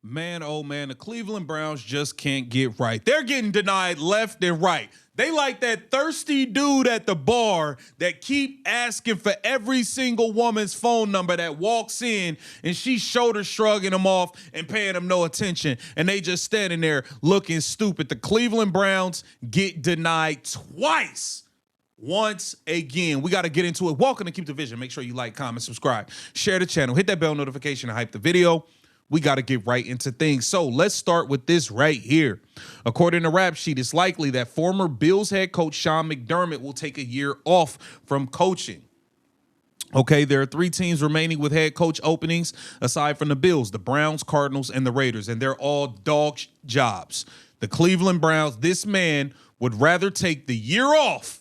Man, oh man, the Cleveland Browns just can't get right. They're getting denied left and right. They like that thirsty dude at the bar that keep asking for every single woman's phone number that walks in and she's shoulder shrugging them off and paying them no attention. And they just standing there looking stupid. The Cleveland Browns get denied twice. Once again, we got to get into it. Welcome to Keep the Vision. Make sure you like, comment, subscribe, share the channel, hit that bell notification and hype the video. We got to get right into things. So let's start with this right here. According to Rap Sheet, it's likely that former Bills head coach Sean McDermott will take a year off from coaching. Okay, there are 3 teams remaining with head coach openings aside from the Bills, the Browns, Cardinals, and the Raiders, and they're all dog jobs. The Cleveland Browns, this man would rather take the year off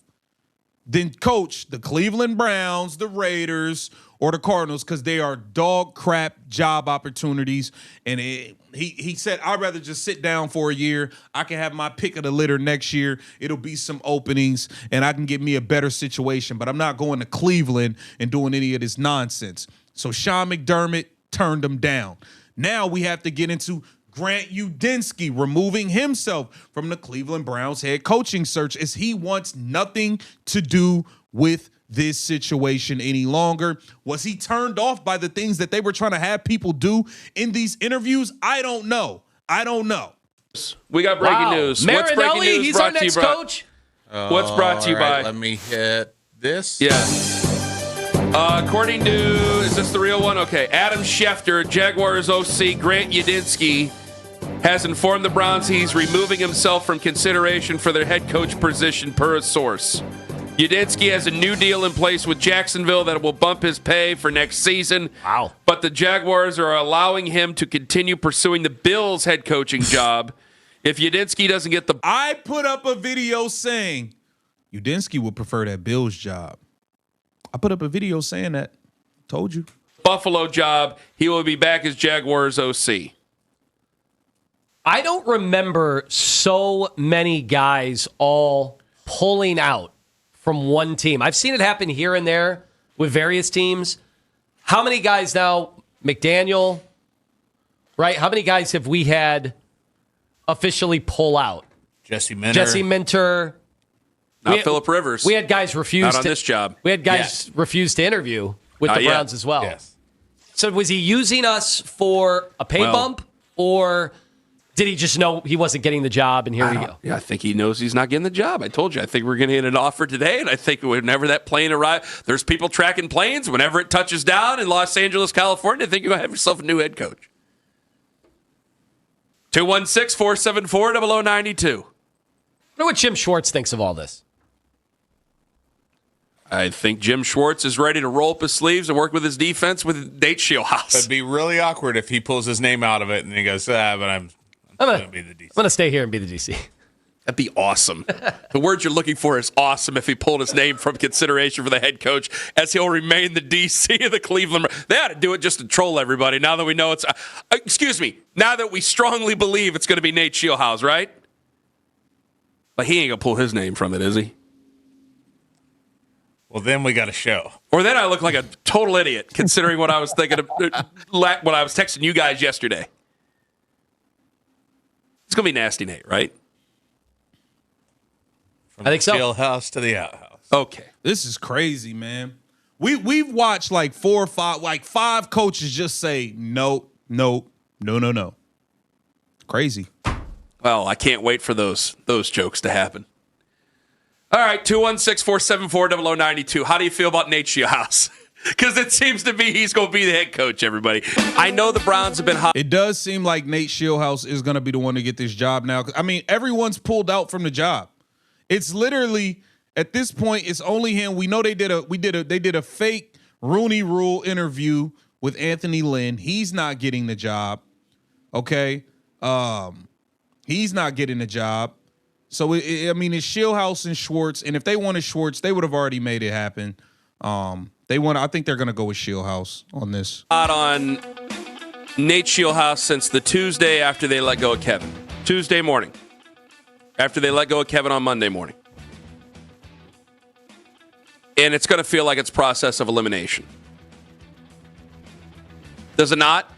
than coach the Cleveland Browns, the Raiders, or the Cardinals, because they are dog crap job opportunities. And he said, I'd rather just sit down for a year. I can have my pick of the litter next year. It'll be some openings, and I can get me a better situation. But I'm not going to Cleveland and doing any of this nonsense. So Sean McDermott turned him down. Now we have to get into Grant Udinsky removing himself from the Cleveland Browns head coaching search as he wants nothing to do with this situation any longer. Was he turned off by the things that they were trying to have people do in these interviews? I don't know. We got breaking news. What's breaking news? He's our next coach. What's brought to you by? Let me hit this. Yeah. According to, is this the real one? Okay. Adam Schefter, Jaguars OC, Grant Udinsky, has informed the Browns he's removing himself from consideration for their head coach position per a source. Udinsky has a new deal in place with Jacksonville that will bump his pay for next season. Wow. But the Jaguars are allowing him to continue pursuing the Bills head coaching job. If Udinsky doesn't get the... I put up a video saying Udinsky would prefer that Bills job. I put up a video saying that. Told you. Buffalo job, he will be back as Jaguars OC. I don't remember so many guys all pulling out from one team. I've seen it happen here and there with various teams. How many guys now, McDaniel, right? How many guys have we had officially pull out? Jesse Minter. Not Phillip Rivers. We had guys refuse Not on this job. We had guys refuse to interview with the Browns as well. Yes. So was he using us for a pay bump, or did he just know he wasn't getting the job, and here we go? Yeah, I think he knows he's not getting the job. I told you. I think we're going to get an offer today, and I think whenever that plane arrives, there's people tracking planes. Whenever it touches down in Los Angeles, California, I think you're going to have yourself a new head coach. 216-474-0092. I wonder what Jim Schwartz thinks of all this. I think Jim Schwartz is ready to roll up his sleeves and work with his defense with Nate Scheelhaase. It'd be really awkward if he pulls his name out of it and he goes, but I'm going to be the DC. I'm going to stay here and be the DC. That'd be awesome. The word you're looking for is awesome if he pulled his name from consideration for the head coach, as he'll remain the DC of the Cleveland. They ought to do it just to troll everybody now that we know it's... now that we strongly believe it's going to be Nate Scheelhaase, right? But he ain't going to pull his name from it, is he? Well, then we got a show. Or then I look like a total idiot, considering what I was thinking of when I was texting you guys yesterday. It's going to be Nasty Nate, right? From I think so. Scheelhaase to the outhouse. Okay. This is crazy, man. We've watched like 4 or 5, like 5 coaches just say no. Crazy. Well, I can't wait for those jokes to happen. All right, 216-474-0092. How do you feel about Nate Scheelhaase? Because it seems to be he's going to be the head coach, everybody. I know the Browns have been hot. It does seem like Nate Scheelhaase is going to be the one to get this job now. I mean, everyone's pulled out from the job. It's literally, at this point, it's only him. We know they did a fake Rooney Rule interview with Anthony Lynn. He's not getting the job. Okay? He's not getting the job. So, it's Scheelhaase and Schwartz, and if they wanted Schwartz, they would have already made it happen. I think they're going to go with Scheelhaase on this. Not on Nate Scheelhaase since the Tuesday after they let go of Kevin. Tuesday morning. After they let go of Kevin on Monday morning. And it's going to feel like it's process of elimination. Does it not?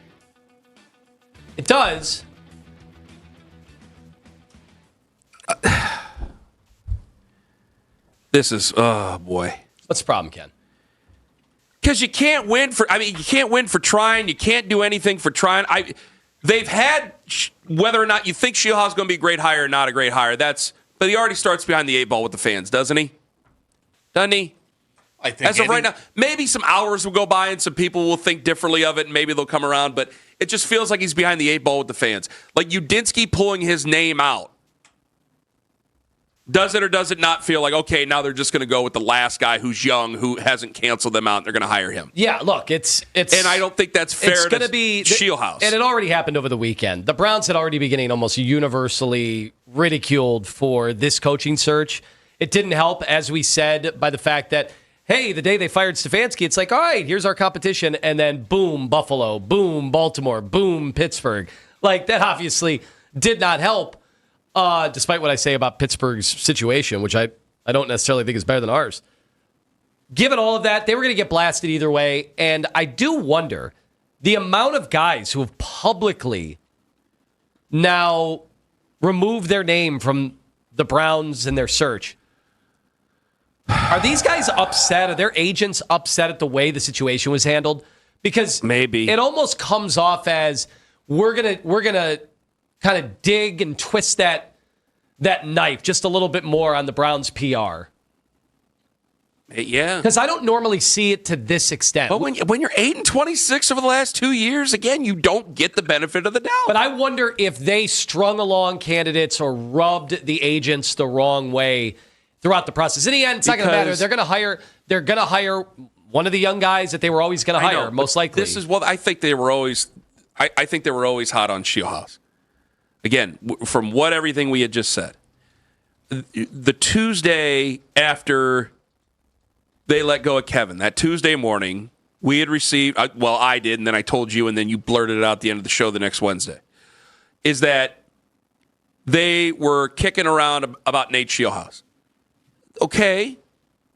It does. This is, oh boy. What's the problem, Ken? Because you can't win you can't win for trying. You can't do anything for trying. They've had, whether or not you think Scheelhaase is going to be a great hire or not a great hire, but he already starts behind the 8 ball with the fans, doesn't he? Doesn't he? I think as of right now, maybe some hours will go by and some people will think differently of it and maybe they'll come around, but it just feels like he's behind the 8 ball with the fans. Like Udinsky pulling his name out. Does it or does it not feel like, okay, now they're just going to go with the last guy who's young, who hasn't canceled them out, and they're going to hire him? Yeah, look, it's and I don't think that's fair to be Scheelhaase. And it already happened over the weekend. The Browns had already been getting almost universally ridiculed for this coaching search. It didn't help, as we said, by the fact that, hey, the day they fired Stefanski, it's like, all right, here's our competition, and then boom, Buffalo, boom, Baltimore, boom, Pittsburgh. Like, that obviously did not help. Despite what I say about Pittsburgh's situation, which I don't necessarily think is better than ours. Given all of that, they were going to get blasted either way. And I do wonder the amount of guys who have publicly now removed their name from the Browns in their search. Are these guys upset? Are their agents upset at the way the situation was handled? Because maybe it almost comes off as we're gonna kind of dig and twist that knife just a little bit more on the Browns' PR. Yeah. Because I don't normally see it to this extent. But when you're 8-26 over the last 2 years, again, you don't get the benefit of the doubt. But I wonder if they strung along candidates or rubbed the agents the wrong way throughout the process. In the end, it's not going to matter. They're going to hire one of the young guys that they were always going to hire, most likely. This is what I think they were always. I think they were always hot on Scheelhaase. Again, from everything we had just said, the Tuesday after they let go of Kevin, that Tuesday morning, we had received, I did, and then I told you, and then you blurted it out at the end of the show the next Wednesday, is that they were kicking around about Nate Scheelhaase. Okay,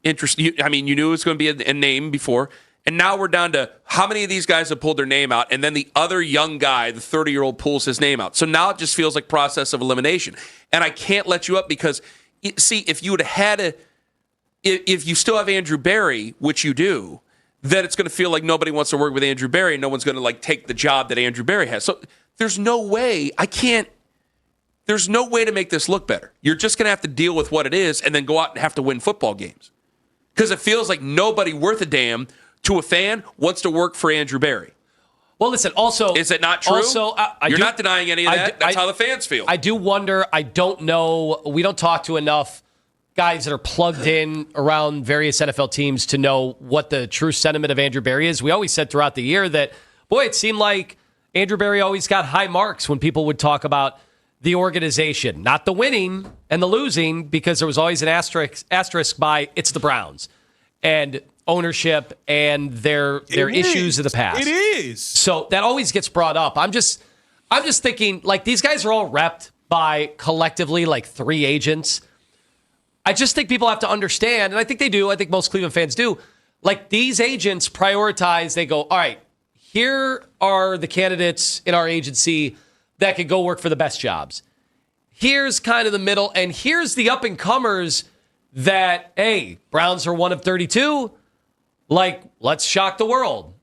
interesting. You knew it was going to be a name before. And now we're down to how many of these guys have pulled their name out, and then the other young guy, the 30-year-old, pulls his name out. So now it just feels like process of elimination. And I can't let you up because, see, if you would have had if you still have Andrew Berry, which you do, then it's going to feel like nobody wants to work with Andrew Berry, and no one's going to take the job that Andrew Berry has. So there's no way there's no way to make this look better. You're just going to have to deal with what it is and then go out and have to win football games. Because it feels like nobody worth a damn to a fan wants to work for Andrew Berry. Well, listen, also... Is it not true? Also, You're not denying any of that. That's how the fans feel. I do wonder, I don't know, we don't talk to enough guys that are plugged in around various NFL teams to know what the true sentiment of Andrew Berry is. We always said throughout the year that, boy, it seemed like Andrew Berry always got high marks when people would talk about the organization. Not the winning and the losing, because there was always an asterisk by it's the Browns. And ownership and their issues of the past. It is. So that always gets brought up. I'm just thinking, these guys are all repped by collectively 3 agents. I just think people have to understand, and I think they do, I think most Cleveland fans do, these agents prioritize, they go, all right, here are the candidates in our agency that could go work for the best jobs. Here's kind of the middle, and here's the up-and-comers that, hey, Browns are one of 32. Let's shock the world.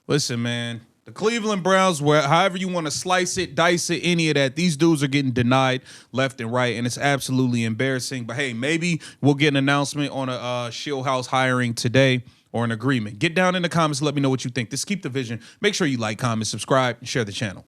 Listen, man, the Cleveland Browns, however you want to slice it, dice it, any of that, these dudes are getting denied left and right, and it's absolutely embarrassing. But, hey, maybe we'll get an announcement on a Scheelhaase hiring today or an agreement. Get down in the comments. Let me know what you think. This Keep the Vision. Make sure you like, comment, subscribe, and share the channel.